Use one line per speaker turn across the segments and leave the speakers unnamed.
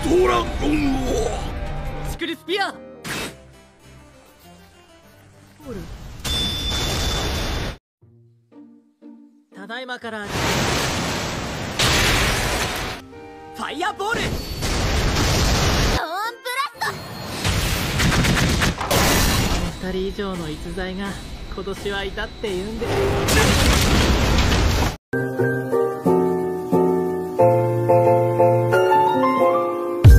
ドラゴンを
シクルスピアただいまからファイヤーボール
トーンブラスト。
2人以上の逸材が今年はいたって言うんで。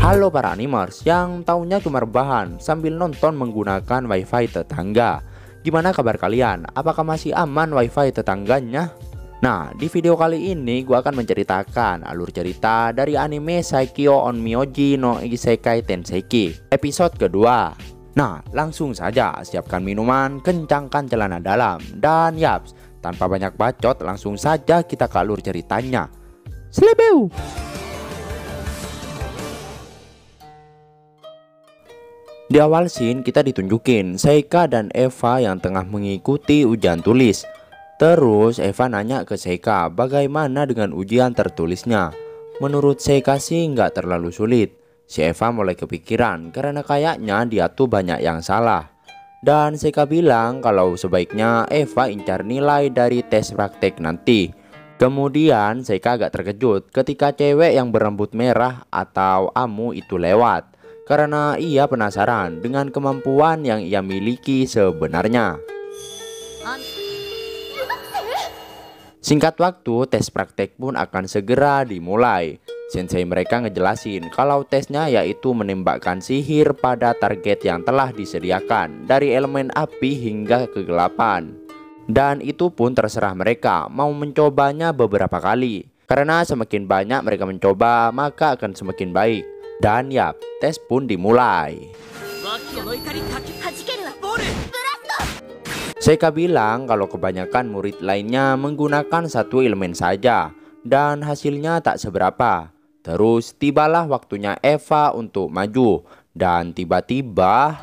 Halo para animers yang taunya cuma rebahan sambil nonton menggunakan wifi tetangga. Gimana kabar kalian? Apakah masih aman wifi tetangganya? Nah, di video kali ini gue akan menceritakan alur cerita dari anime Saikyo on Myoji no Isekai Tenseiki episode kedua. Nah, langsung saja siapkan minuman, kencangkan celana dalam, dan yaps, tanpa banyak bacot langsung saja kita ke alur ceritanya. Slebeu! Di awal scene kita ditunjukin Seika dan Eva yang tengah mengikuti ujian tulis. Terus Eva nanya ke Seika bagaimana dengan ujian tertulisnya. Menurut Seika sih nggak terlalu sulit. Si Eva mulai kepikiran karena kayaknya dia tuh banyak yang salah. Dan Seika bilang kalau sebaiknya Eva incar nilai dari tes praktek nanti. Kemudian Seika agak terkejut ketika cewek yang berambut merah atau Amu itu lewat. Karena ia penasaran dengan kemampuan yang ia miliki sebenarnya. Singkat waktu, tes praktek pun akan segera dimulai. Sensei mereka ngejelasin kalau tesnya yaitu menembakkan sihir pada target yang telah disediakan dari elemen api hingga kegelapan. Dan itu pun terserah mereka mau mencobanya beberapa kali. Karena semakin banyak mereka mencoba, maka akan semakin baik. Dan yap, tes pun dimulai. Seika bilang kalau kebanyakan murid lainnya menggunakan satu elemen saja dan hasilnya tak seberapa. Terus tibalah waktunya Eva untuk maju dan tiba-tiba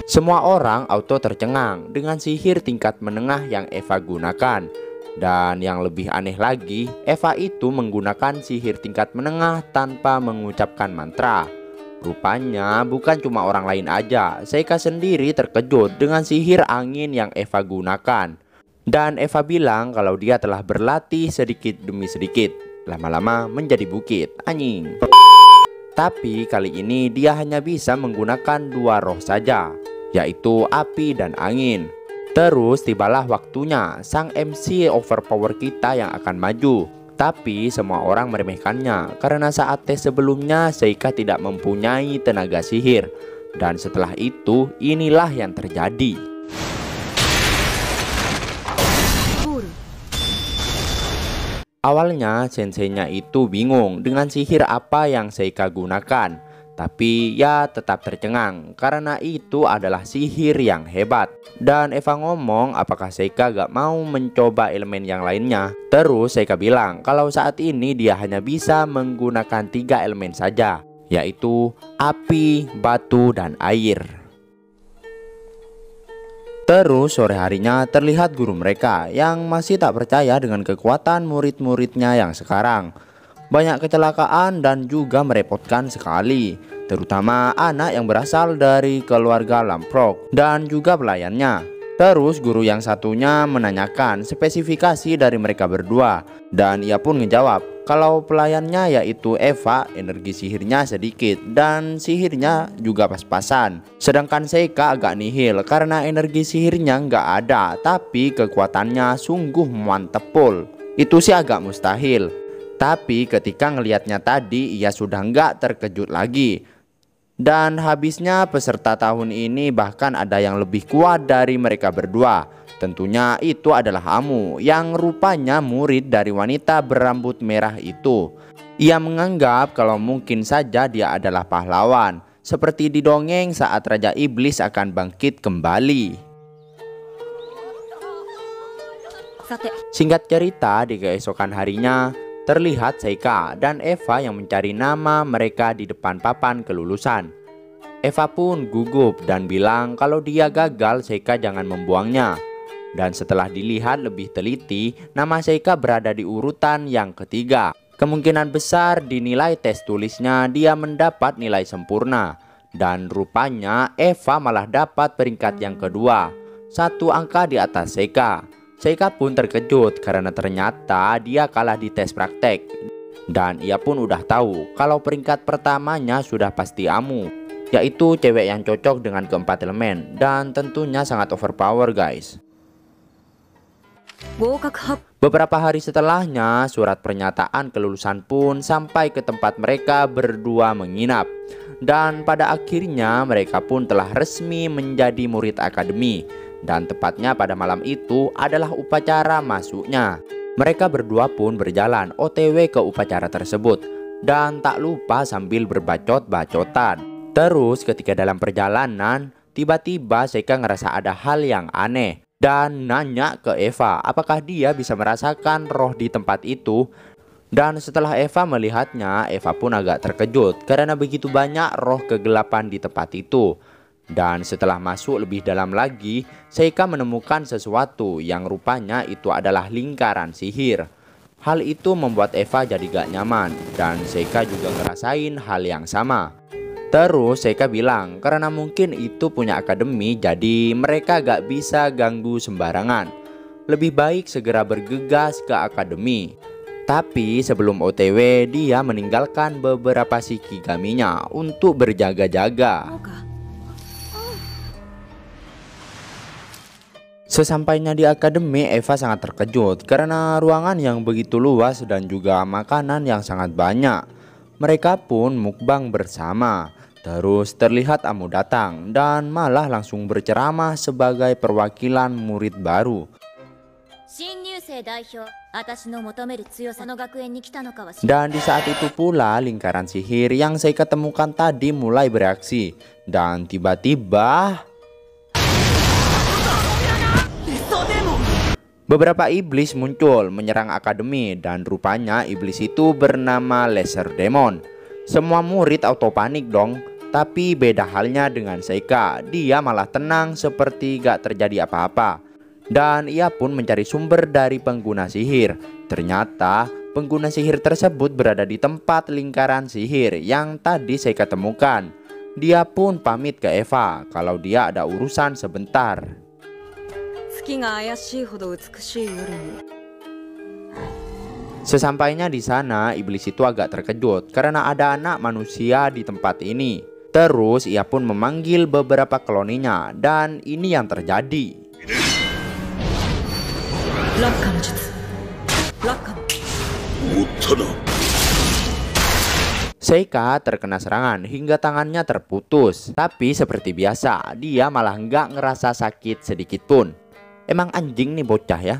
semua orang auto tercengang dengan sihir tingkat menengah yang Eva gunakan. Dan yang lebih aneh lagi, Eva itu menggunakan sihir tingkat menengah tanpa mengucapkan mantra. Rupanya bukan cuma orang lain aja, Seika sendiri terkejut dengan sihir angin yang Eva gunakan. Dan Eva bilang kalau dia telah berlatih sedikit demi sedikit, lama-lama menjadi bukit, anjing. Tapi kali ini dia hanya bisa menggunakan dua roh saja, yaitu api dan angin. Terus tibalah waktunya sang MC overpower kita yang akan maju. Tapi semua orang meremehkannya karena saat tes sebelumnya Seika tidak mempunyai tenaga sihir. Dan setelah itu inilah yang terjadi. Awalnya senseinya itu bingung dengan sihir apa yang Seika gunakan. Tapi ya tetap tercengang karena itu adalah sihir yang hebat. Dan Eva ngomong apakah Seika gak mau mencoba elemen yang lainnya. Terus Seika bilang kalau saat ini dia hanya bisa menggunakan 3 elemen saja, yaitu api, batu, dan air. Terus sore harinya terlihat guru mereka yang masih tak percaya dengan kekuatan murid-muridnya yang sekarang. Banyak kecelakaan dan juga merepotkan sekali, terutama anak yang berasal dari keluarga lamprok dan juga pelayannya. Terus guru yang satunya menanyakan spesifikasi dari mereka berdua, dan ia pun ngejawab kalau pelayannya yaitu Eva energi sihirnya sedikit dan sihirnya juga pas-pasan. Sedangkan Seika agak nihil karena energi sihirnya nggak ada, tapi kekuatannya sungguh mantepul. Itu sih agak mustahil. Tapi ketika ngelihatnya tadi ia sudah nggak terkejut lagi. Dan habisnya peserta tahun ini bahkan ada yang lebih kuat dari mereka berdua. Tentunya itu adalah Amu yang rupanya murid dari wanita berambut merah itu. Ia menganggap kalau mungkin saja dia adalah pahlawan, seperti di dongeng saat Raja Iblis akan bangkit kembali. Singkat cerita, di keesokan harinya terlihat Seika dan Eva yang mencari nama mereka di depan papan kelulusan. Eva pun gugup dan bilang kalau dia gagal Seika jangan membuangnya. Dan setelah dilihat lebih teliti, nama Seika berada di urutan yang ketiga. Kemungkinan besar dinilai tes tulisnya dia mendapat nilai sempurna. Dan rupanya Eva malah dapat peringkat yang kedua, 1 angka di atas Seika. Seika pun terkejut karena ternyata dia kalah di tes praktek. Dan ia pun udah tahu kalau peringkat pertamanya sudah pasti Amu, yaitu cewek yang cocok dengan keempat elemen dan tentunya sangat overpower guys. Beberapa hari setelahnya, surat pernyataan kelulusan pun sampai ke tempat mereka berdua menginap. Dan pada akhirnya mereka pun telah resmi menjadi murid akademi. Dan tepatnya pada malam itu adalah upacara masuknya. Mereka berdua pun berjalan OTW ke upacara tersebut. Dan tak lupa sambil berbacot-bacotan. Terus ketika dalam perjalanan, tiba-tiba Seika ngerasa ada hal yang aneh. Dan nanya ke Eva apakah dia bisa merasakan roh di tempat itu. Dan setelah Eva melihatnya, Eva pun agak terkejut karena begitu banyak roh kegelapan di tempat itu. Dan setelah masuk lebih dalam lagi, Seika menemukan sesuatu yang rupanya itu adalah lingkaran sihir. Hal itu membuat Eva jadi gak nyaman dan Seika juga ngerasain hal yang sama. Terus Seika bilang karena mungkin itu punya akademi jadi mereka gak bisa ganggu sembarangan. Lebih baik segera bergegas ke akademi. Tapi sebelum OTW dia meninggalkan beberapa shikigaminya untuk berjaga-jaga. Sesampainya di akademi, Eva sangat terkejut karena ruangan yang begitu luas dan juga makanan yang sangat banyak. Mereka pun mukbang bersama. Terus terlihat Amu datang dan malah langsung berceramah sebagai perwakilan murid baru. Dan di saat itu pula lingkaran sihir yang saya ketemukan tadi mulai bereaksi. Dan tiba-tiba beberapa iblis muncul menyerang akademi dan rupanya iblis itu bernama Laser Demon. Semua murid auto panik dong. Tapi beda halnya dengan Seika, dia malah tenang seperti gak terjadi apa-apa. Dan ia pun mencari sumber dari pengguna sihir. Ternyata pengguna sihir tersebut berada di tempat lingkaran sihir yang tadi Seika temukan. Dia pun pamit ke Eva kalau dia ada urusan sebentar. Sesampainya di sana, iblis itu agak terkejut karena ada anak manusia di tempat ini. Terus ia pun memanggil beberapa kloninya dan ini yang terjadi. Seika terkena serangan hingga tangannya terputus. Tapi seperti biasa, dia malah nggak ngerasa sakit sedikit pun. Emang anjing nih bocah ya.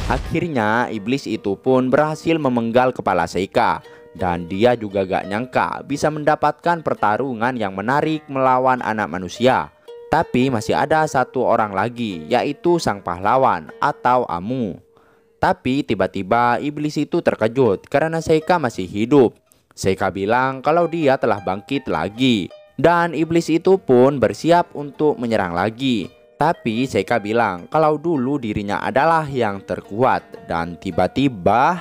Akhirnya iblis itu pun berhasil memenggal kepala Seika. Dan dia juga gak nyangka bisa mendapatkan pertarungan yang menarik melawan anak manusia. Tapi masih ada satu orang lagi, yaitu sang pahlawan atau Amu. Tapi tiba-tiba iblis itu terkejut karena Seika masih hidup. Seika bilang kalau dia telah bangkit lagi. Dan iblis itu pun bersiap untuk menyerang lagi. Tapi Seika bilang kalau dulu dirinya adalah yang terkuat. Dan tiba-tiba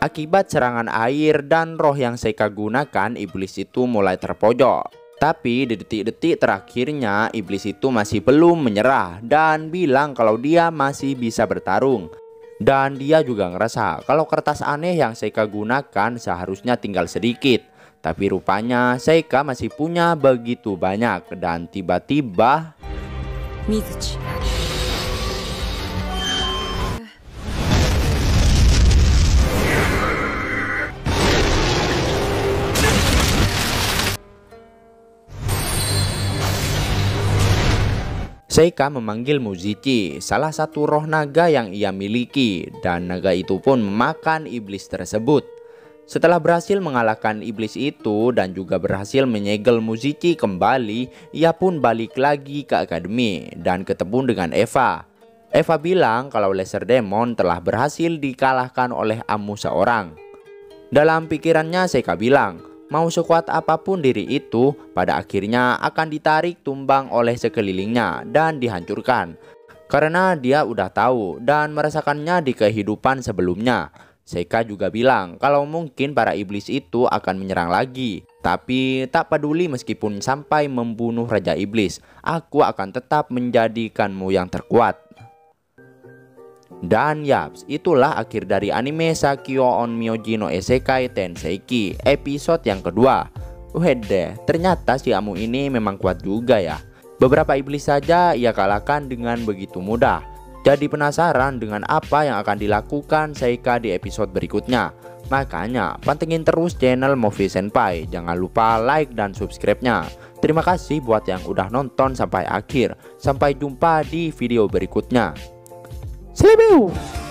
akibat serangan air dan roh yang Seika gunakan, iblis itu mulai terpojok. Tapi di detik-detik terakhirnya iblis itu masih belum menyerah dan bilang kalau dia masih bisa bertarung. Dan dia juga ngerasa kalau kertas aneh yang Seika gunakan seharusnya tinggal sedikit. Tapi rupanya Seika masih punya begitu banyak. Dan tiba-tiba
Mizuchi.
Seika memanggil Muzichi, salah satu roh naga yang ia miliki, dan naga itu pun memakan iblis tersebut. Setelah berhasil mengalahkan iblis itu dan juga berhasil menyegel Muzichi kembali, ia pun balik lagi ke akademi dan ketemu dengan Eva. Eva bilang kalau Laser Demon telah berhasil dikalahkan oleh Amu seorang. Dalam pikirannya Seika bilang, mau sekuat apapun diri itu, pada akhirnya akan ditarik tumbang oleh sekelilingnya dan dihancurkan. Karena dia udah tahu dan merasakannya di kehidupan sebelumnya. Seika juga bilang kalau mungkin para iblis itu akan menyerang lagi. Tapi tak peduli meskipun sampai membunuh Raja Iblis, aku akan tetap menjadikanmu yang terkuat. Dan yaps, itulah akhir dari anime Sakyo on Myoji no Isekai Tenseiki episode yang kedua. Wede, ternyata si Amu ini memang kuat juga ya. Beberapa iblis saja ia kalahkan dengan begitu mudah. Jadi penasaran dengan apa yang akan dilakukan Seika di episode berikutnya. Makanya pantengin terus channel Movie Senpai. Jangan lupa like dan subscribe-nya. Terima kasih buat yang udah nonton sampai akhir. Sampai jumpa di video berikutnya. Selebew!